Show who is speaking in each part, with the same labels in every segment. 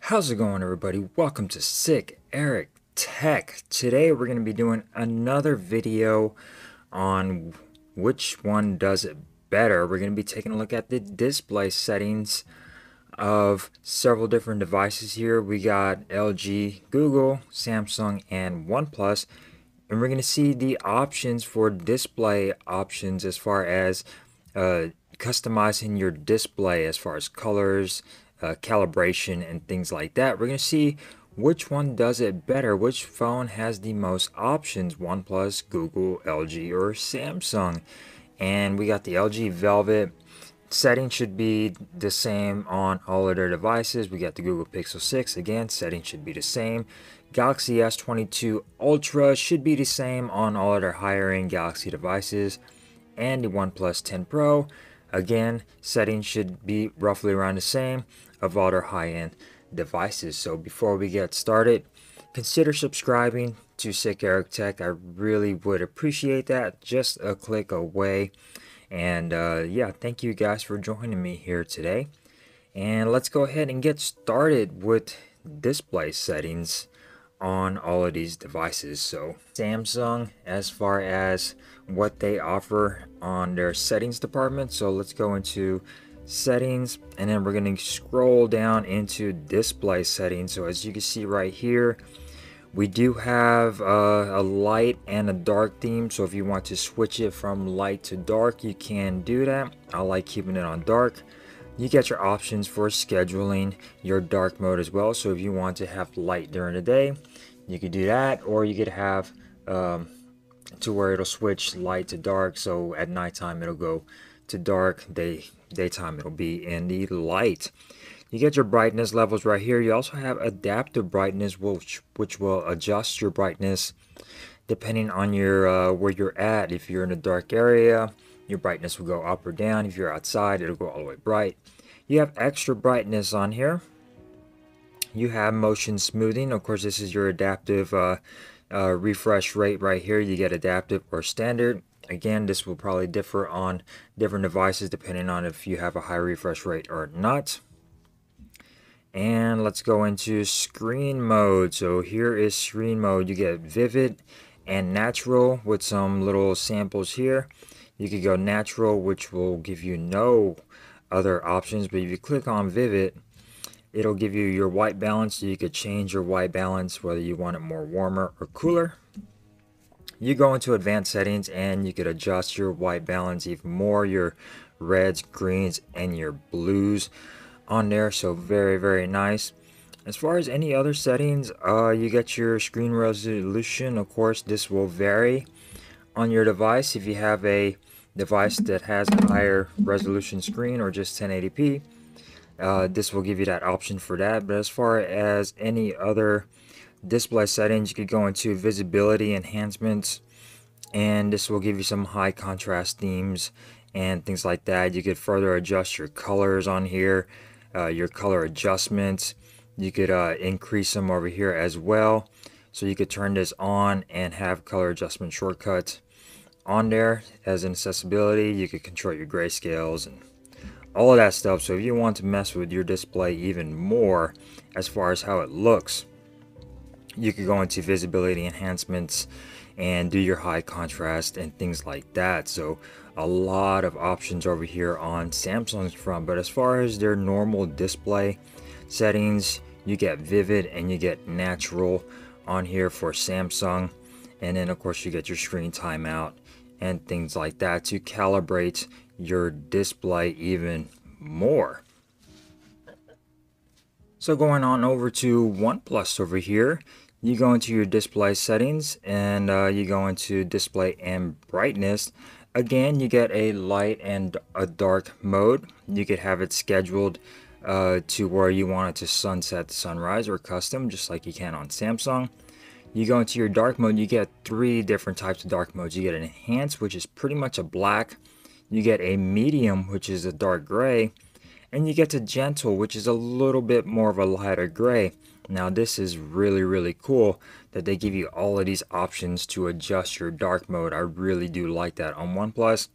Speaker 1: How's it going, everybody? Welcome to Sick Eric Tech. Today we're going to be doing another video on which one does it better. We're going to be taking a look at the display settings of several different devices here. We got LG, Google, Samsung, and OnePlus. And we're going to see the options for display options as far as customizing your display as far as colors, calibration, and things like that. We're going to see which one does it better, which phone has the most options, OnePlus, Google, LG, or Samsung. And we got the LG Velvet. Settings should be the same on all of their devices. We got the Google Pixel 6, again, settings should be the same. Galaxy S22 Ultra should be the same on all of their higher end Galaxy devices. And the OnePlus 10 Pro, again, settings should be roughly around the same of all their high end devices. So before we get started, consider subscribing to Sick Eric Tech. I really would appreciate that. Just a click away. And yeah, thank you guys for joining me here today. And let's go ahead and get started with display settings on all of these devices. So Samsung, as far as what they offer on their settings department, so let's go into settings, and then we're going to scroll down into display settings. So as you can see right here, we do have a light and a dark theme, so if you want to switch it from light to dark, you can do that. I like keeping it on dark. You get your options for scheduling your dark mode as well, so if you want to have light during the day, you could do that, or you could have to where it'll switch light to dark, so at nighttime it'll go to dark, daytime it'll be in the light. You get your brightness levels right here. You also have adaptive brightness, which will adjust your brightness depending on your where you're at. If you're in a dark area, your brightness will go up or down. If you're outside, it'll go all the way bright. You have extra brightness on here. You have motion smoothing. Of course, this is your adaptive refresh rate right here. You get adaptive or standard. Again, this will probably differ on different devices depending on if you have a high refresh rate or not. And let's go into screen mode. So here is screen mode. You get vivid and natural with some little samples here. You could go natural, which will give you no other options, but if you click on vivid, it'll give you your white balance. So you could change your white balance, whether you want it more warmer or cooler. You go into advanced settings and you could adjust your white balance even more, your reds, greens, and your blues on there. So very nice. As far as any other settings, you get your screen resolution. Of course, this will vary on your device. If you have a device that has a higher resolution screen or just 1080p, this will give you that option for that. But as far as any other display settings, you could go into visibility enhancements, and this will give you some high contrast themes and things like that. You could further adjust your colors on here, your color adjustments. You could increase them over here as well, so you could turn this on and have color adjustment shortcuts on there. As an accessibility, you could control your grayscales and all of that stuff. So if you want to mess with your display even more as far as how it looks, you could go into visibility enhancements and do your high contrast and things like that. So a lot of options over here on Samsung's front. But as far as their normal display settings, you get vivid and you get natural on here for Samsung. And then of course you get your screen timeout and things like that to calibrate your display even more. So going on over to OnePlus over here, you go into your display settings and you go into display and brightness. Again, you get a light and a dark mode. You could have it scheduled to where you want it to sunset, sunrise, or custom, just like you can on Samsung. You go into your dark mode, you get three different types of dark modes. You get an enhanced, which is pretty much a black. You get a medium, which is a dark gray. And you get to gentle, which is a little bit more of a lighter gray. Now this is really cool that they give you all of these options to adjust your dark mode. I really do like that on OnePlus.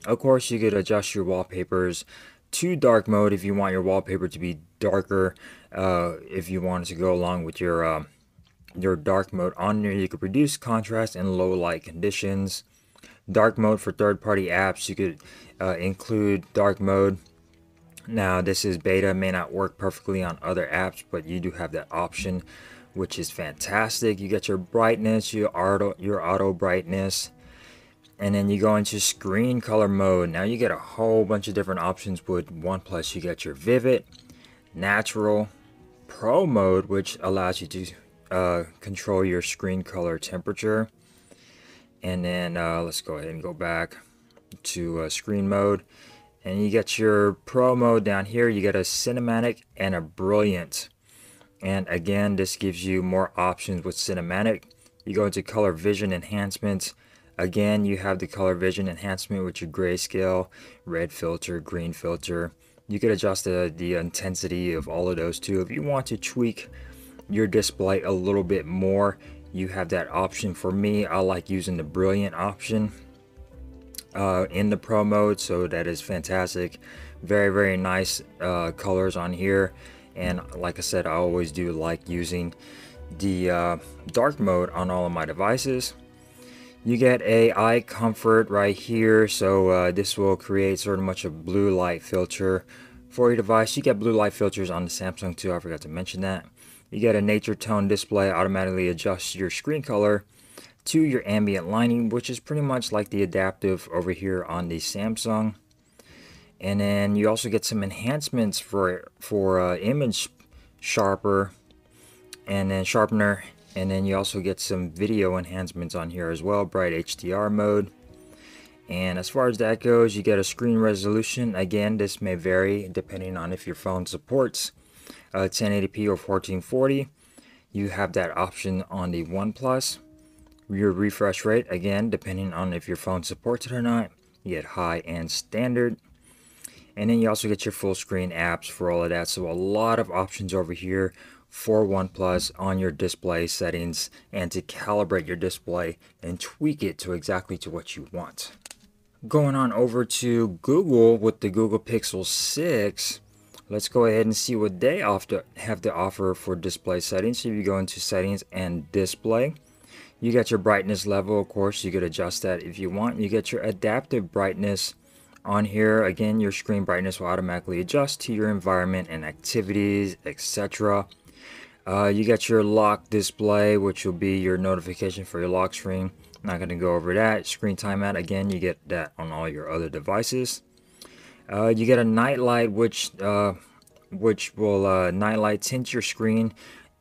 Speaker 1: Of course, you could adjust your wallpapers to dark mode if you want your wallpaper to be darker. If you want it to go along with your dark mode on there, you could reduce contrast in low light conditions. Dark mode for third-party apps, you could include dark mode. Now this is beta, may not work perfectly on other apps, but you do have that option, which is fantastic. You get your brightness, your auto brightness, and then you go into screen color mode. Now you get a whole bunch of different options with OnePlus. You get your vivid, natural, pro mode, which allows you to control your screen color temperature. And then let's go ahead and go back to screen mode, and you get your pro mode down here. You get a cinematic and a brilliant, and again this gives you more options with cinematic. You go into color vision enhancements. Again, you have the color vision enhancement with your grayscale, red filter, green filter. You could adjust the intensity of all of those too. If you want to tweak your display a little bit more, you have that option. For me, I like using the brilliant option in the pro mode, so that is fantastic. Very nice colors on here, and like I said, I always do like using the dark mode on all of my devices. You get a eye comfort right here, so this will create sort of much a blue light filter for your device. You get blue light filters on the Samsung too, I forgot to mention that. You get a nature tone display, automatically adjusts your screen color to your ambient lighting, which is pretty much like the adaptive over here on the Samsung. And then you also get some enhancements for image sharpener, and then you also get some video enhancements on here as well, bright HDR mode. And as far as that goes, you get a screen resolution. Again, this may vary depending on if your phone supports 1080p or 1440. You have that option on the OnePlus. Your refresh rate, again, depending on if your phone supports it or not. You get high and standard. And then you also get your full screen apps for all of that. So a lot of options over here for OnePlus on your display settings, and to calibrate your display and tweak it to exactly to what you want. Going on over to Google with the Google Pixel 6. Let's go ahead and see what they have to offer for display settings. So if you go into settings and display, you get your brightness level. Of course, you could adjust that if you want. You get your adaptive brightness on here. Again, your screen brightness will automatically adjust to your environment and activities, etc. You get your lock display, which will be your notification for your lock screen. Not going to go over that. Screen timeout, again, you get that on all your other devices. You get a night light, which will night light tint your screen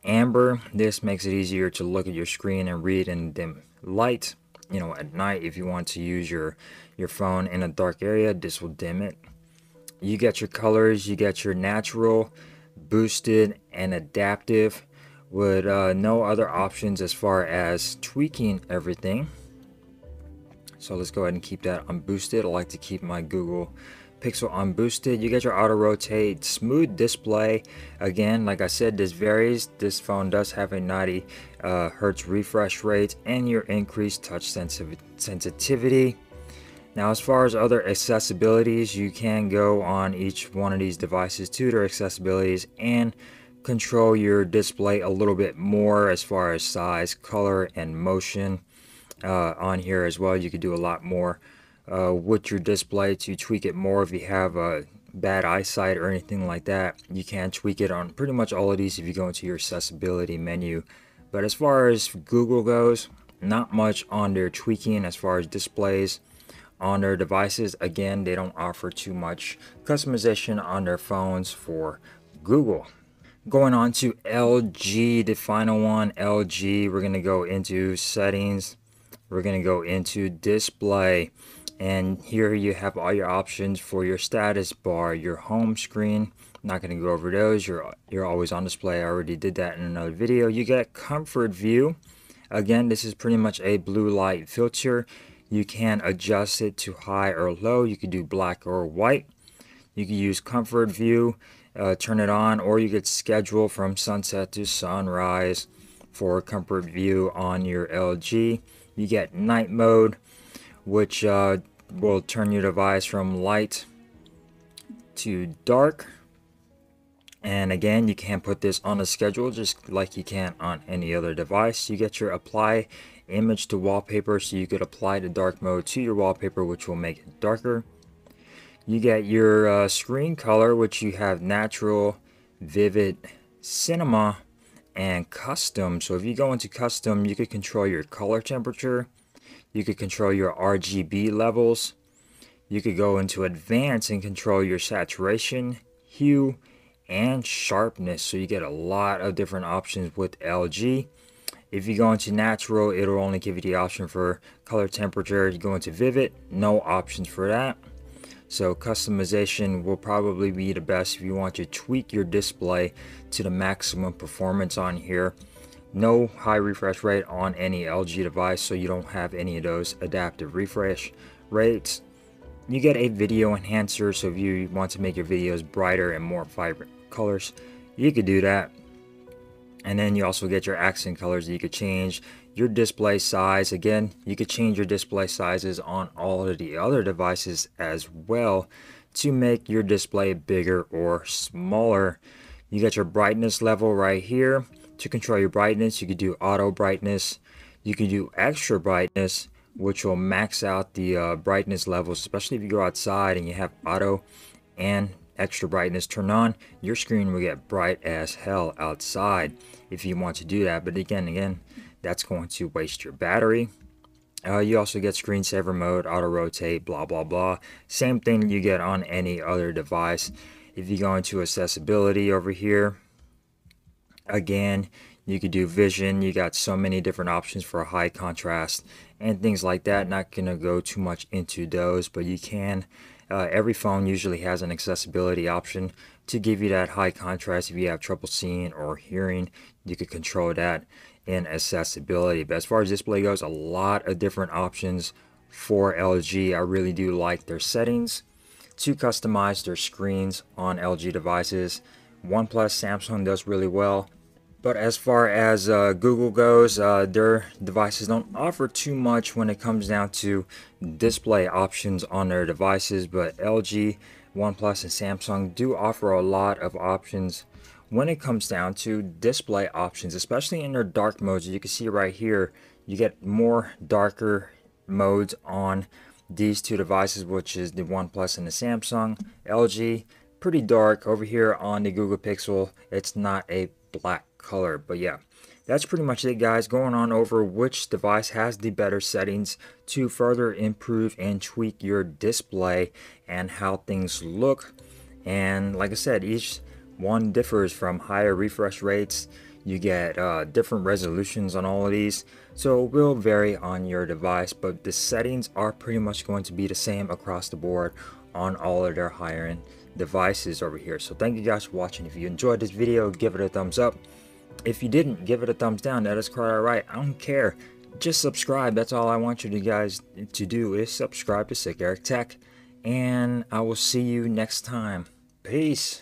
Speaker 1: amber. This makes it easier to look at your screen and read in dim light. You know, at night, if you want to use your phone in a dark area, this will dim it. You get your colors. You get your natural, boosted, and adaptive, with no other options as far as tweaking everything. So let's go ahead and keep that on boosted. I like to keep my Google Pixel on boosted. You get your auto rotate, smooth display. Again, like I said, this varies. This phone does have a 90 hertz refresh rate, and your increased touch sensitivity. Now, as far as other accessibilities, you can go on each one of these devices to their accessibilities and control your display a little bit more as far as size, color, and motion. On here as well, you could do a lot more with your display to tweak it more. If you have bad eyesight or anything like that, you can tweak it on pretty much all of these if you go into your accessibility menu. But as far as Google goes, not much on their tweaking as far as displays on their devices. Again, they don't offer too much customization on their phones for Google. Going on to LG, the final one, LG. We're going to go into settings. We're going to go into display. And here you have all your options for your status bar, your home screen. Not going to go over those. You're always on display. I already did that in another video. You get comfort view. Again, this is pretty much a blue light filter. You can adjust it to high or low. You could do black or white. You can use comfort view, turn it on, or you could schedule from sunset to sunrise for comfort view on your LG. You get night mode, which will turn your device from light to dark. And again, you can put this on a schedule just like you can on any other device. You get your apply image to wallpaper, so you could apply the dark mode to your wallpaper, which will make it darker. You get your screen color, which you have natural, vivid, cinema, and custom. So if you go into custom, you could control your color temperature, you could control your RGB levels, you could go into advanced and control your saturation, hue, and sharpness. So you get a lot of different options with LG. If you go into natural, it'll only give you the option for color temperature. You go into vivid, no options for that. So customization will probably be the best if you want to tweak your display to the maximum performance on here. No high refresh rate on any LG device, so you don't have any of those adaptive refresh rates. You get a video enhancer, so if you want to make your videos brighter and more vibrant colors, you could do that. And then you also get your accent colors. You could change your display size. Again, you could change your display sizes on all of the other devices as well to make your display bigger or smaller. You get your brightness level right here. To control your brightness, you could do auto brightness. You could do extra brightness, which will max out the brightness levels, especially if you go outside and you have auto and extra brightness turned on. Your screen will get bright as hell outside if you want to do that, but again that's going to waste your battery. You also get screensaver mode, auto rotate, blah blah blah, same thing you get on any other device. If you go into accessibility over here, again, you could do vision. You got so many different options for high contrast and things like that. Not gonna go too much into those, but you can. Every phone usually has an accessibility option to give you that high contrast. If you have trouble seeing or hearing, you could control that in accessibility. But as far as display goes, a lot of different options for LG. I really do like their settings to customize their screens on LG devices. OnePlus, Samsung does really well. But as far as Google goes, their devices don't offer too much when it comes down to display options on their devices. But LG, OnePlus, and Samsung do offer a lot of options when it comes down to display options, especially in their dark modes. You can see right here, you get more darker modes on these two devices, which is the OnePlus and the Samsung. LG, pretty dark. Over here on the Google Pixel, it's not a black color. But yeah, that's pretty much it, guys. Going on over which device has the better settings to further improve and tweak your display and how things look. And like I said, each one differs from higher refresh rates. You get different resolutions on all of these, so it will vary on your device, but the settings are pretty much going to be the same across the board on all of their higher end devices over here. So thank you guys for watching. If you enjoyed this video, give it a thumbs up. If you didn't, give it a thumbs down. That is quite alright. I don't care. Just subscribe. That's all I want you guys to do, is subscribe to Sick Eric Tech. And I will see you next time. Peace.